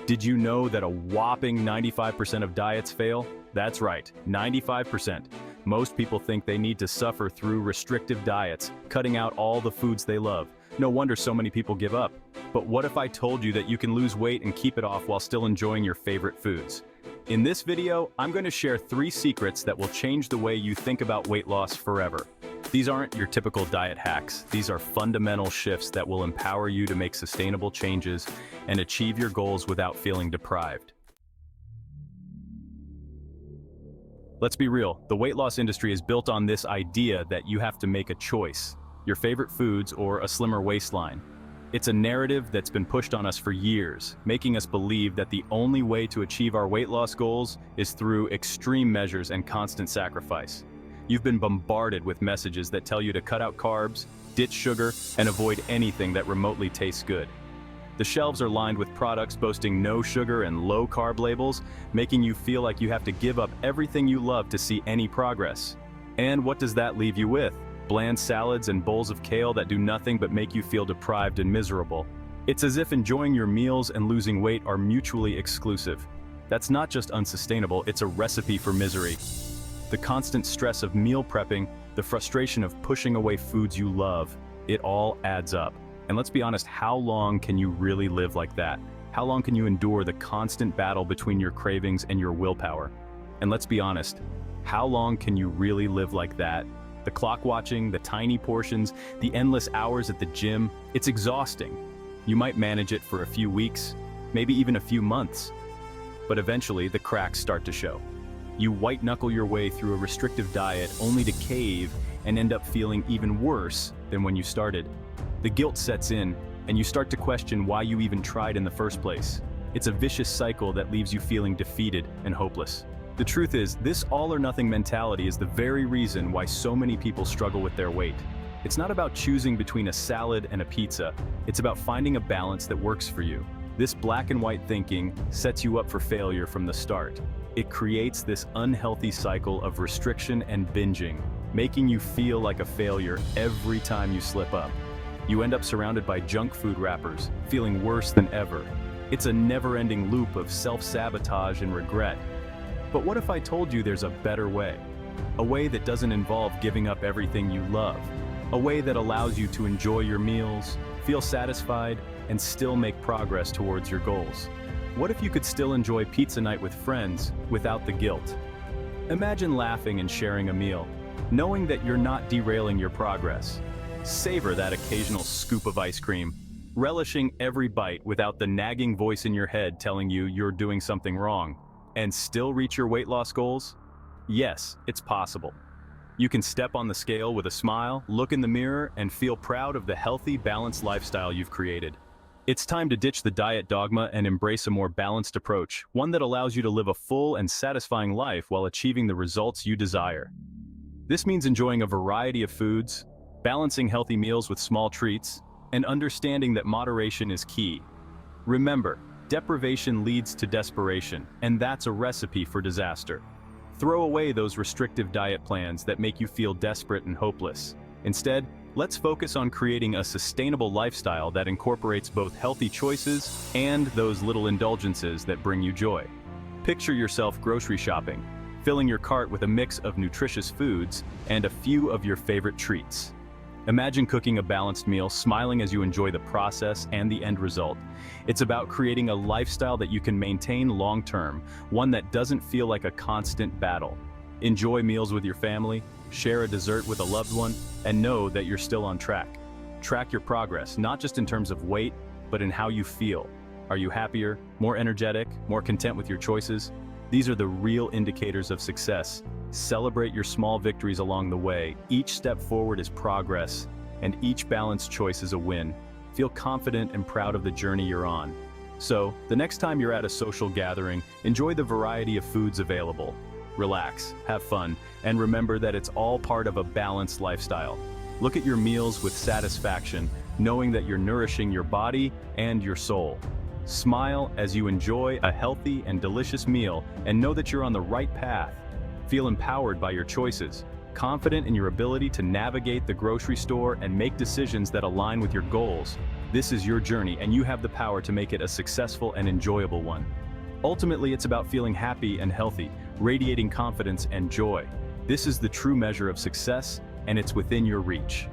Did you know that a whopping 95% of diets fail? That's right, 95%. Most people think they need to suffer through restrictive diets, cutting out all the foods they love. No wonder so many people give up. But what if I told you that you can lose weight and keep it off while still enjoying your favorite foods? In this video, I'm going to share 3 secrets that will change the way you think about weight loss forever. These aren't your typical diet hacks. These are fundamental shifts that will empower you to make sustainable changes and achieve your goals without feeling deprived. Let's be real, the weight loss industry is built on this idea that you have to make a choice, your favorite foods or a slimmer waistline. It's a narrative that's been pushed on us for years, making us believe that the only way to achieve our weight loss goals is through extreme measures and constant sacrifice. You've been bombarded with messages that tell you to cut out carbs, ditch sugar, and avoid anything that remotely tastes good. The shelves are lined with products boasting no sugar and low carb labels, making you feel like you have to give up everything you love to see any progress. And what does that leave you with? Bland salads and bowls of kale that do nothing but make you feel deprived and miserable. It's as if enjoying your meals and losing weight are mutually exclusive. That's not just unsustainable, it's a recipe for misery. The constant stress of meal prepping, the frustration of pushing away foods you love, it all adds up. And let's be honest, how long can you really live like that? How long can you endure the constant battle between your cravings and your willpower? And let's be honest, how long can you really live like that? The clock watching, the tiny portions, the endless hours at the gym, it's exhausting. You might manage it for a few weeks, maybe even a few months. But eventually, the cracks start to show. You white-knuckle your way through a restrictive diet only to cave and end up feeling even worse than when you started. The guilt sets in, and you start to question why you even tried in the first place. It's a vicious cycle that leaves you feeling defeated and hopeless. The truth is, this all-or-nothing mentality is the very reason why so many people struggle with their weight. It's not about choosing between a salad and a pizza. It's about finding a balance that works for you. This black and white thinking sets you up for failure from the start. It creates this unhealthy cycle of restriction and binging, making you feel like a failure every time you slip up. You end up surrounded by junk food wrappers, feeling worse than ever. It's a never-ending loop of self-sabotage and regret. But what if I told you there's a better way? A way that doesn't involve giving up everything you love. A way that allows you to enjoy your meals, feel satisfied, and still make progress towards your goals. What if you could still enjoy pizza night with friends without the guilt? Imagine laughing and sharing a meal, knowing that you're not derailing your progress. Savor that occasional scoop of ice cream, relishing every bite without the nagging voice in your head telling you you're doing something wrong. And still reach your weight loss goals? Yes, it's possible. You can step on the scale with a smile, look in the mirror, and feel proud of the healthy, balanced lifestyle you've created. It's time to ditch the diet dogma and embrace a more balanced approach, one that allows you to live a full and satisfying life while achieving the results you desire. This means enjoying a variety of foods, balancing healthy meals with small treats, and understanding that moderation is key. Remember, deprivation leads to desperation, and that's a recipe for disaster. Throw away those restrictive diet plans that make you feel desperate and hopeless. Instead, let's focus on creating a sustainable lifestyle that incorporates both healthy choices and those little indulgences that bring you joy. Picture yourself grocery shopping, filling your cart with a mix of nutritious foods and a few of your favorite treats. Imagine cooking a balanced meal, smiling as you enjoy the process and the end result. It's about creating a lifestyle that you can maintain long-term, one that doesn't feel like a constant battle. Enjoy meals with your family, share a dessert with a loved one, and know that you're still on track. Track your progress, not just in terms of weight, but in how you feel. Are you happier, more energetic, more content with your choices? These are the real indicators of success. Celebrate your small victories along the way. Each step forward is progress, and each balanced choice is a win. Feel confident and proud of the journey you're on. So, the next time you're at a social gathering, enjoy the variety of foods available. Relax, have fun, and remember that it's all part of a balanced lifestyle. Look at your meals with satisfaction, knowing that you're nourishing your body and your soul. Smile as you enjoy a healthy and delicious meal, and know that you're on the right path. Feel empowered by your choices, confident in your ability to navigate the grocery store and make decisions that align with your goals. This is your journey, and you have the power to make it a successful and enjoyable one. Ultimately, it's about feeling happy and healthy, radiating confidence and joy. This is the true measure of success, and it's within your reach.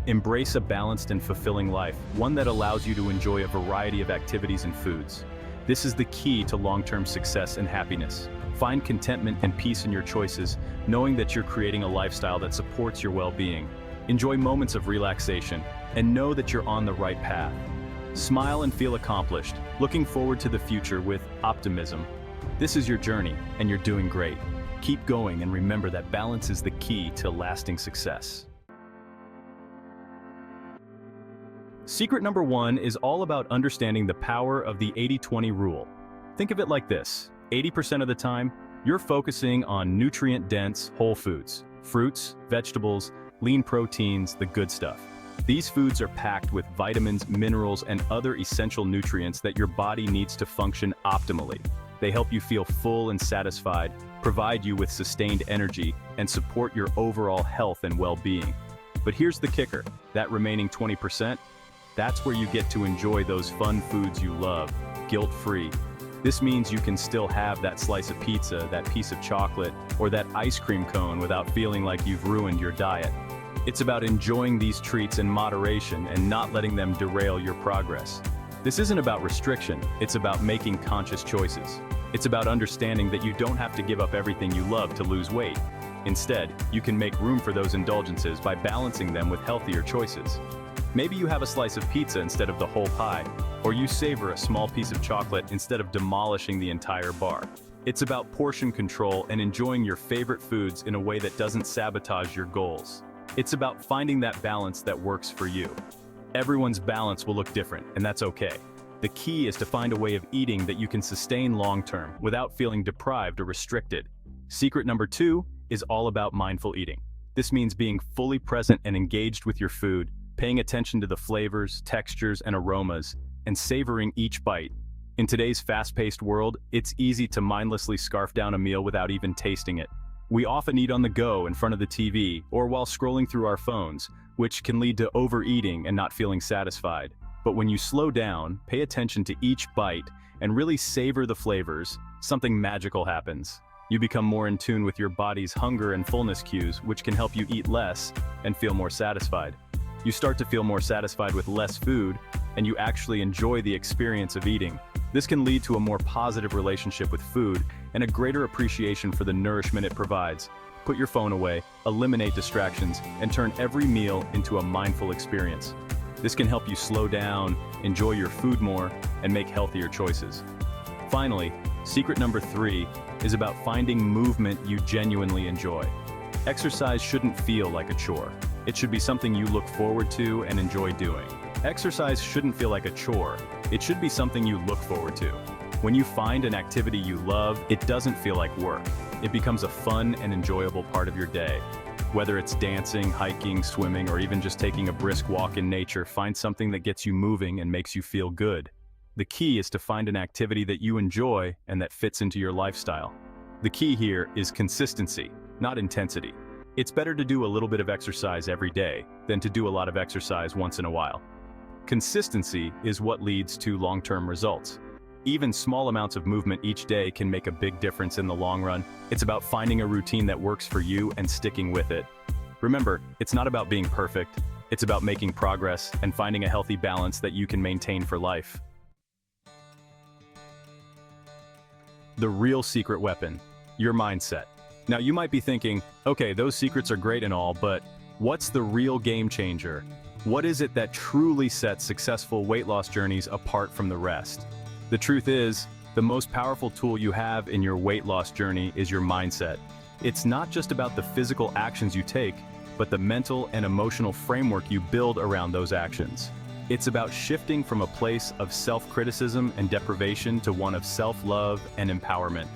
Embrace a balanced and fulfilling life, one that allows you to enjoy a variety of activities and foods. This is the key to long-term success and happiness. Find contentment and peace in your choices, knowing that you're creating a lifestyle that supports your well-being. Enjoy moments of relaxation, and know that you're on the right path. Smile and feel accomplished, looking forward to the future with optimism. This is your journey, and you're doing great. Keep going, and remember that balance is the key to lasting success. Secret number 1 is all about understanding the power of the 80-20 rule. Think of it like this: 80% of the time, you're focusing on nutrient-dense whole foods, fruits, vegetables, lean proteins, the good stuff. These foods are packed with vitamins, minerals, and other essential nutrients that your body needs to function optimally. They help you feel full and satisfied, provide you with sustained energy, and support your overall health and well-being. But here's the kicker: that remaining 20%, that's where you get to enjoy those fun foods you love, guilt-free. This means you can still have that slice of pizza, that piece of chocolate, or that ice cream cone without feeling like you've ruined your diet. It's about enjoying these treats in moderation and not letting them derail your progress. This isn't about restriction, it's about making conscious choices. It's about understanding that you don't have to give up everything you love to lose weight. Instead, you can make room for those indulgences by balancing them with healthier choices. Maybe you have a slice of pizza instead of the whole pie, or you savor a small piece of chocolate instead of demolishing the entire bar. It's about portion control and enjoying your favorite foods in a way that doesn't sabotage your goals. It's about finding that balance that works for you. Everyone's balance will look different, and that's okay. The key is to find a way of eating that you can sustain long-term without feeling deprived or restricted. Secret number 2 is all about mindful eating. This means being fully present and engaged with your food, paying attention to the flavors, textures, and aromas, and savoring each bite. In today's fast-paced world, it's easy to mindlessly scarf down a meal without even tasting it. We often eat on the go in front of the TV or while scrolling through our phones, which can lead to overeating and not feeling satisfied. But when you slow down, pay attention to each bite, and really savor the flavors, something magical happens. You become more in tune with your body's hunger and fullness cues, which can help you eat less and feel more satisfied. You start to feel more satisfied with less food, and you actually enjoy the experience of eating. This can lead to a more positive relationship with food and a greater appreciation for the nourishment it provides. Put your phone away, eliminate distractions, and turn every meal into a mindful experience. This can help you slow down, enjoy your food more, and make healthier choices. Finally, secret number 3 is about finding movement you genuinely enjoy. Exercise shouldn't feel like a chore. It should be something you look forward to and enjoy doing. Exercise shouldn't feel like a chore. It should be something you look forward to. When you find an activity you love, it doesn't feel like work. It becomes a fun and enjoyable part of your day. Whether it's dancing, hiking, swimming, or even just taking a brisk walk in nature, find something that gets you moving and makes you feel good. The key is to find an activity that you enjoy and that fits into your lifestyle. The key here is consistency, not intensity. It's better to do a little bit of exercise every day than to do a lot of exercise once in a while. Consistency is what leads to long-term results. Even small amounts of movement each day can make a big difference in the long run. It's about finding a routine that works for you and sticking with it. Remember, it's not about being perfect. It's about making progress and finding a healthy balance that you can maintain for life. The real secret weapon, your mindset. Now you might be thinking, okay, those secrets are great and all, but what's the real game changer? What is it that truly sets successful weight loss journeys apart from the rest? The truth is, the most powerful tool you have in your weight loss journey is your mindset. It's not just about the physical actions you take, but the mental and emotional framework you build around those actions. It's about shifting from a place of self-criticism and deprivation to one of self-love and empowerment.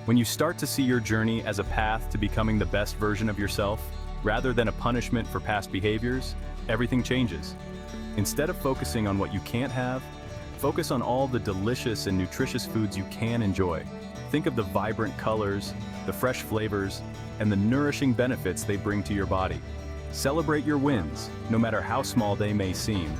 When you start to see your journey as a path to becoming the best version of yourself, rather than a punishment for past behaviors, everything changes. Instead of focusing on what you can't have, focus on all the delicious and nutritious foods you can enjoy. Think of the vibrant colors, the fresh flavors, and the nourishing benefits they bring to your body. Celebrate your wins, no matter how small they may seem.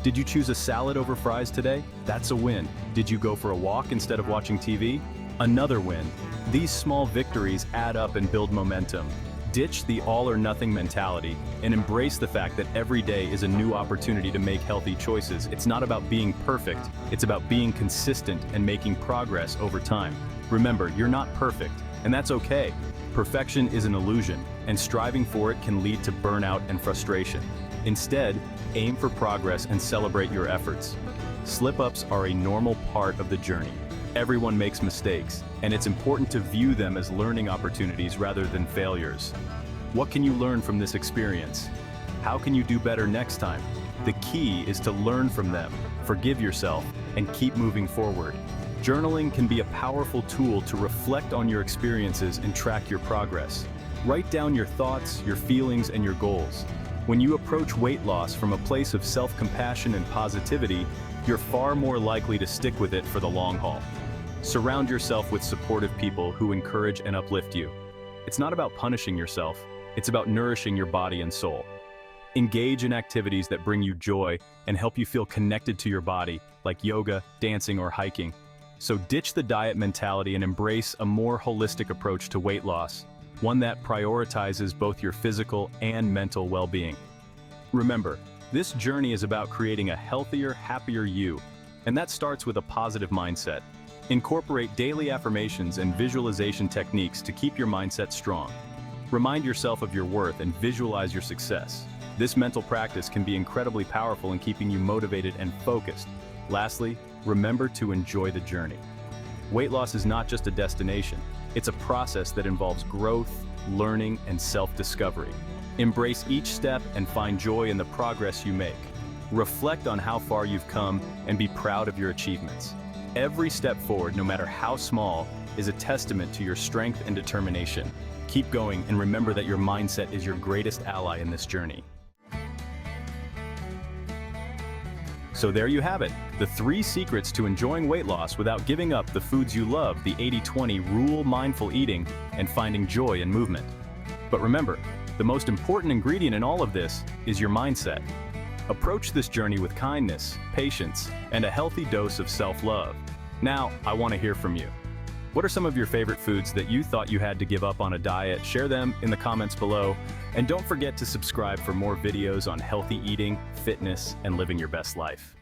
Did you choose a salad over fries today? That's a win. Did you go for a walk instead of watching TV? Another win. These small victories add up and build momentum. Ditch the all-or-nothing mentality and embrace the fact that every day is a new opportunity to make healthy choices. It's not about being perfect, it's about being consistent and making progress over time. Remember, you're not perfect, and that's okay. Perfection is an illusion, and striving for it can lead to burnout and frustration. Instead, aim for progress and celebrate your efforts. Slip-ups are a normal part of the journey. Everyone makes mistakes, and it's important to view them as learning opportunities rather than failures. What can you learn from this experience? How can you do better next time? The key is to learn from them, forgive yourself, and keep moving forward. Journaling can be a powerful tool to reflect on your experiences and track your progress. Write down your thoughts, your feelings, and your goals. When you approach weight loss from a place of self-compassion and positivity, you're far more likely to stick with it for the long haul. Surround yourself with supportive people who encourage and uplift you. It's not about punishing yourself, it's about nourishing your body and soul. Engage in activities that bring you joy and help you feel connected to your body, like yoga, dancing, or hiking. So ditch the diet mentality and embrace a more holistic approach to weight loss, one that prioritizes both your physical and mental well-being. Remember, this journey is about creating a healthier, happier you, and that starts with a positive mindset. Incorporate daily affirmations and visualization techniques to keep your mindset strong. Remind yourself of your worth and visualize your success. This mental practice can be incredibly powerful in keeping you motivated and focused. Lastly, remember to enjoy the journey. Weight loss is not just a destination, it's a process that involves growth, learning, and self-discovery. Embrace each step and find joy in the progress you make. Reflect on how far you've come and be proud of your achievements. Every step forward, no matter how small, is a testament to your strength and determination. Keep going and remember that your mindset is your greatest ally in this journey. So there you have it, the 3 secrets to enjoying weight loss without giving up the foods you love, the 80-20 rule, mindful eating, and finding joy in movement. But remember, the most important ingredient in all of this is your mindset. Approach this journey with kindness, patience, and a healthy dose of self-love. Now, I want to hear from you. What are some of your favorite foods that you thought you had to give up on a diet? Share them in the comments below. And don't forget to subscribe for more videos on healthy eating, fitness, and living your best life.